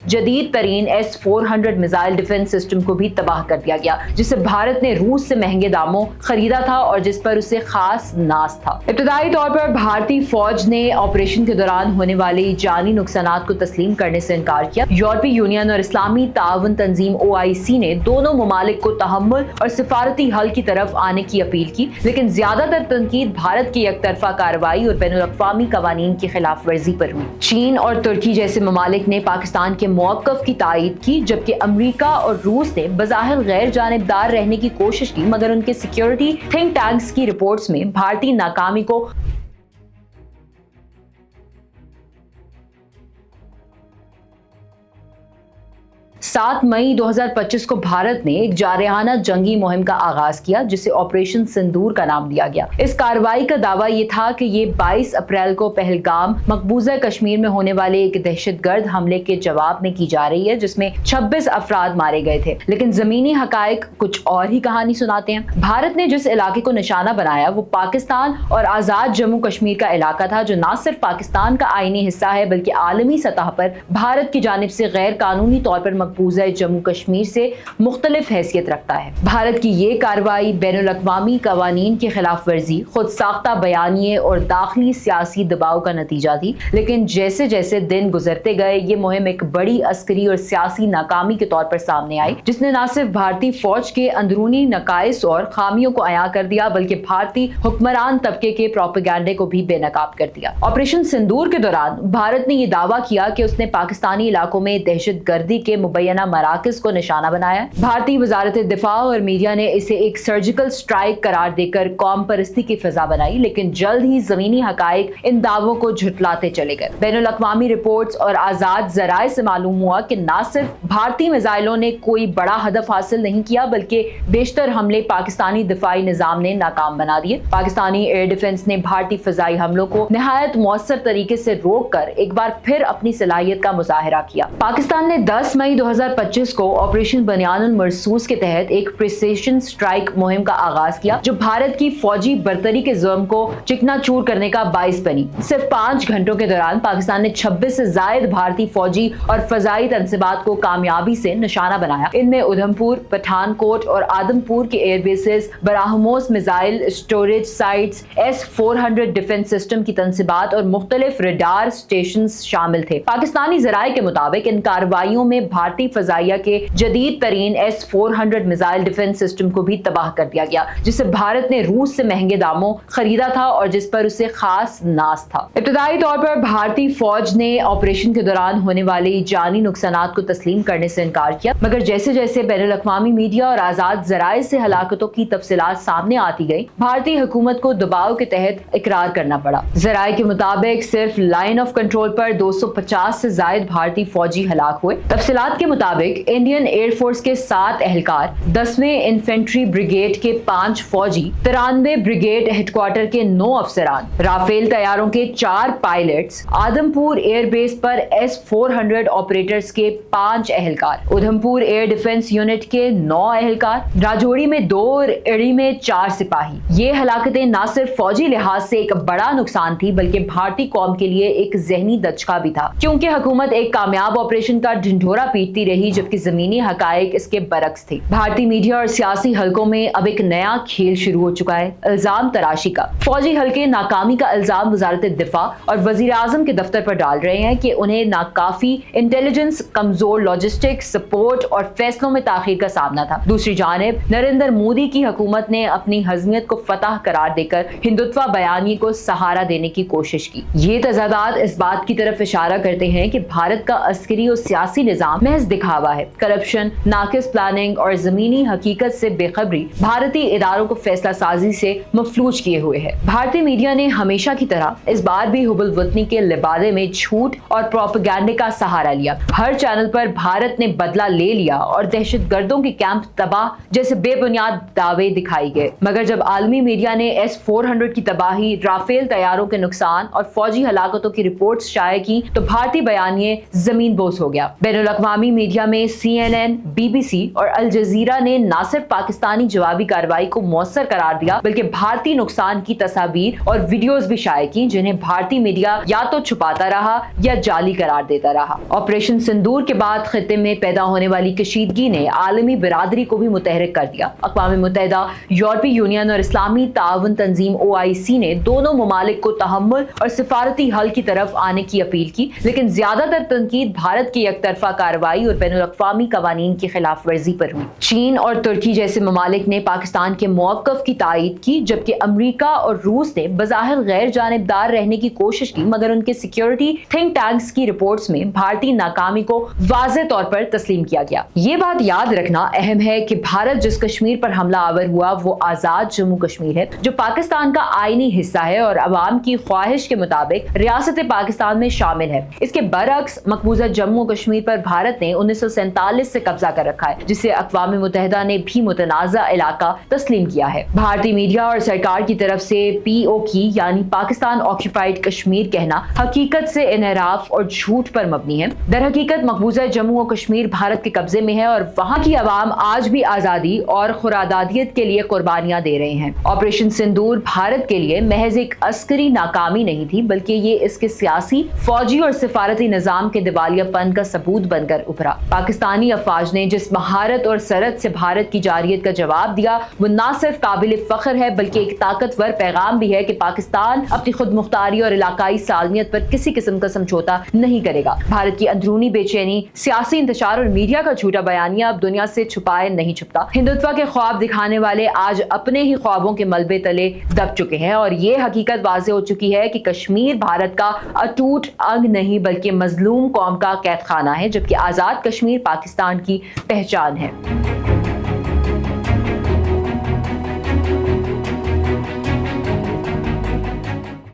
جدید ترین S-400 missile defence system کو بھی تباہ کر دیا گیا، جسے بھارت نے روس سے مہنگے داموں خریدا تھا اور جس پر اسے خاص ناز تھا۔ ابتدائی طور پر بھارتی فوج نے آپریشن کے دوران ہونے والی جانی نقصانات کو تسلیم کرنے سے انکار کیا۔ یورپی یونین اور اسلامی تعاون تنظیم OIC نے دونوں ممالک کو تحمل اور سفارتی حل کی طرف آنے کی اپیل کی، لیکن زیادہ تر تنقید بھارت کی یک طرفہ کارروائی اور بین الاقوامی قوانین کی خلاف ورزی پر ہوئی۔ چین اور ترکی جیسے ممالک نے پاکستان کے موقف کی تائید کی، جبکہ امریکہ اور روس نے بظاہر غیر جانبدار رہنے کی کوشش کی، مگر ان کے سیکیورٹی تھنک ٹینکس کی رپورٹس میں بھارتی ناکامی کو 7 مئی 2025 کو بھارت نے ایک جارحانہ جنگی مہم کا آغاز کیا جسے آپریشن سندور کا نام دیا گیا۔ اس کارروائی کا دعویٰ یہ تھا کہ یہ 22 اپریل کو پہلگام مقبوضہ کشمیر میں ہونے والے ایک دہشت گرد حملے کے جواب میں کی جا رہی ہے جس میں 26 افراد مارے گئے تھے، لیکن زمینی حقائق کچھ اور ہی کہانی سناتے ہیں۔ بھارت نے جس علاقے کو نشانہ بنایا وہ پاکستان اور آزاد جموں کشمیر کا علاقہ تھا، جو نہ صرف پاکستان کا آئینی حصہ ہے بلکہ عالمی سطح پر بھارت کی جانب سے غیر قانونی طور پر مقبوضہ جموں کشمیر سے مختلف حیثیت رکھتا ہے۔ بھارت کی یہ کارروائی بین الاقوامی قوانین کی خلاف ورزی، خود ساختہ بیانیے اور داخلی سیاسی دباؤ کا نتیجہ تھی، لیکن جیسے جیسے دن گزرتے گئے یہ مہم ایک بڑی عسکری اور سیاسی ناکامی کے طور پر سامنے آئی، جس نے نہ صرف بھارتی فوج کے اندرونی نقائص اور خامیوں کو عیاں کر دیا بلکہ بھارتی حکمران طبقے کے پروپیگنڈے کو بھی بے نقاب کر دیا۔ آپریشن سندور کے دوران بھارت نے یہ دعویٰ کیا کہ اس نے پاکستانی علاقوں میں دہشت گردی کے مبینہ مراکز کو نشانہ بنایا۔ بھارتی وزارت دفاع اور میڈیا نے اسے ایک سرجیکل سٹرائک قرار دے کر قوم پرستی کی فضا بنائی، لیکن جلد ہی زمینی حقائق ان دعووں کو جھٹلاتے چلے گئے۔ بین الاقوامی رپورٹس اور آزاد ذرائع سے معلوم ہوا کہ نہ صرف بھارتی میزائلوں نے کوئی بڑا ہدف حاصل نہیں کیا بلکہ بیشتر حملے پاکستانی دفاعی نظام نے ناکام بنا دیے۔ پاکستانی ایئر ڈیفنس نے بھارتی فضائی حملوں کو نہایت مؤثر طریقے سے روک کر ایک بار پھر اپنی صلاحیت کا مظاہرہ کیا۔ پاکستان نے 10 مئی 2025 کو آپریشن بنیان المرصوص کے تحت ایک پریسیشن سٹرائک مہم کا آغاز کیا جو بھارت کی فوجی برتری کے ظلم کو چکنا چور کرنے کا باعث بنی۔ صرف 5 گھنٹوں کے دوران پاکستان نے 26 سے زائد بھارتی فوجی اور فضائی تنصیبات کو کامیابی سے نشانہ بنایا۔ ان میں ادھمپور، پٹھان کوٹ اور آدم پور کے air bases, BrahMos missile storage sites, S-400 defence system کی تنصیبات اور مختلف ریڈار اسٹیشنز شامل تھے۔ پاکستانی ذرائع کے مطابق ان کارروائیوں میں بھارتی فضائیہ کے جدید ترین S-400 میزائل ڈیفنس سسٹم کو بھی تباہ کر دیا گیا، جسے بھارت نے روس سے مہنگے داموں خریدا تھا اور جس پر اسے خاص ناز تھا۔ ابتدائی طور پر بھارتی فوج نے آپریشن کے دوران ہونے والی جانی نقصانات کو تسلیم کرنے سے انکار کیا، مگر جیسے جیسے بین الاقوامی میڈیا اور آزاد ذرائع سے ہلاکتوں کی تفصیلات سامنے آتی گئی، بھارتی حکومت کو دباؤ کے تحت اقرار کرنا پڑا۔ ذرائع کے مطابق صرف لائن آف کنٹرول پر 250 سے زائد بھارتی فوجی ہلاک ہوئے۔ تفصیلات کے مطابق انڈین ایئر فورس کے 7 اہلکار، 10ویں انفینٹری بریگیڈ کے 5 فوجی، 93 بریگیڈ ہیڈ کوارٹر کے 9 افسران، رافیل طیاروں کے 4 پائلٹس، آدم پور ایئر بیس پر S-400 آپریٹرز کے 5 اہلکار، ادھمپور ایئر ڈیفنس یونٹ کے 9 اہلکار، راجوڑی میں 2 اور اڑی میں 4 سپاہی۔ یہ ہلاکتیں نہ صرف فوجی لحاظ سے ایک بڑا نقصان تھی بلکہ بھارتی قوم کے لیے ایک ذہنی دھچکا بھی تھا، کیونکہ حکومت ایک کامیاب آپریشن کا ڈھنڈورا پیٹتی رہی جبکہ زمینی حقائق اس کے برعکس تھے۔ بھارتی میڈیا اور سیاسی حلقوں میں اب ایک نیا کھیل شروع ہو چکا ہے، الزام تراشی کا۔ فوجی حلقے ناکامی کا الزام وزارت دفاع اور وزیر اعظم کے دفتر پر ڈال رہے ہیں کہ انہیں ناکافی انٹیلیجنس، کمزور لاجسٹک سپورٹ اور فیصلوں میں تاخیر کا سامنا تھا۔ دوسری جانب نریندر مودی کی حکومت نے اپنی حزمیت کو فتح قرار دے کر ہندوتوا بیانیے کو سہارا دینے کی کوشش کی۔ یہ تضادات اس بات کی طرف اشارہ کرتے ہیں کہ بھارت کا عسکری اور سیاسی نظام محض دکھاوا ہے۔ کرپشن، ناقص پلاننگ اور زمینی حقیقت سے بے خبری بھارتی اداروں کو فیصلہ سازی سے مفلوج کیے ہوئے ہے۔ بھارتی میڈیا نے ہمیشہ کی طرح اس بار بھی حب الوطنی کے لبادے میں جھوٹ اور پروپیگنڈے کا سہارا لیا۔ ہر چینل پر بھارت نے بدلہ لے لیا اور دہشت گردوں کے کیمپ تباہ جیسے بے بنیاد دعوے دکھائی گئے، مگر جب عالمی میڈیا نے S-400 کی تباہی، رافیل طیاروں کے نقصان اور فوجی ہلاکتوں کی رپورٹس شائع کی تو بھارتی بیانیے زمین بوس ہو گیا۔ بین الاقوامی عالمی میڈیا میں CNN, BBC اور الجزیرہ نے نہ صرف پاکستانی جوابی کارروائی کو مؤثر قرار دیا بلکہ بھارتی نقصان کی تصاویر اور ویڈیوز بھی شائع کی جنہیں بھارتی میڈیا یا تو چھپاتا رہا یا جعلی قرار دیتا رہا۔ آپریشن سندور کے بعد خطے میں پیدا ہونے والی کشیدگی نے عالمی برادری کو بھی متحرک کر دیا۔ اقوام متحدہ، یورپی یونین اور اسلامی تعاون تنظیم OIC نے دونوں ممالک کو تحمل اور سفارتی حل کی طرف آنے کی اپیل کی، لیکن زیادہ تر تنقید بھارت کی یک طرفہ کارروائی اور بین الاقوامی قوانین کی خلاف ورزی پر ہوئی۔ چین اور ترکی جیسے ممالک نے پاکستان کے موقف کی تائید کی، جبکہ امریکہ اور روس نے بظاہر غیر جانبدار رہنے کی کوشش کی، مگر ان کے سیکیورٹی تھنک ٹینکس کی رپورٹس میں بھارتی ناکامی کو واضح طور پر تسلیم کیا گیا۔ یہ بات یاد رکھنا اہم ہے کہ بھارت جس کشمیر پر حملہ آور ہوا وہ آزاد جموں کشمیر ہے، جو پاکستان کا آئینی حصہ ہے اور عوام کی خواہش کے مطابق ریاست پاکستان میں شامل ہے۔ اس کے برعکس مقبوضہ جموں کشمیر پر بھارت نے 1947 سے قبضہ کر رکھا ہے، جسے اقوام متحدہ نے بھی متنازع علاقہ تسلیم کیا ہے۔ بھارتی میڈیا اور سرکار کی طرف سے POK یعنی پاکستان آکوپائیڈ کشمیر کہنا حقیقت سے انحراف اور جھوٹ پر مبنی ہے۔ در حقیقت مقبوضہ جموں و کشمیر بھارت کے قبضے میں ہے اور وہاں کی عوام آج بھی آزادی اور خودارادیت کے لیے قربانیاں دے رہے ہیں۔ آپریشن سندور بھارت کے لیے محض ایک عسکری ناکامی نہیں تھی بلکہ یہ اس کے سیاسی، فوجی اور سفارتی نظام کے دیوالیہ پن کا ثبوت بن کر ابھرا۔ پاکستانی افواج نے جس مہارت اور سرحد سے بھارت کی جارحیت کا جواب دیا وہ نہ صرف قابل فخر ہے بلکہ ایک طاقتور پیغام بھی ہے کہ پاکستان اپنی خود مختاری اور علاقائی سالمیت پر کسی قسم کا سمجھوتا نہیں کرے گا۔ بھارت کی اندرونی بے چینی، سیاسی انتشار اور میڈیا کا جھوٹا بیانیہ اب دنیا سے چھپائے نہیں چھپتا۔ ہندوتوا کے خواب دکھانے والے آج اپنے ہی خوابوں کے ملبے تلے دب چکے ہیں اور یہ حقیقت واضح ہو چکی ہے کہ کشمیر بھارت کا اٹوٹ انگ نہیں بلکہ مظلوم قوم کا قید خانہ ہے، جبکہ آزاد کشمیر پاکستان کی پہچان ہے۔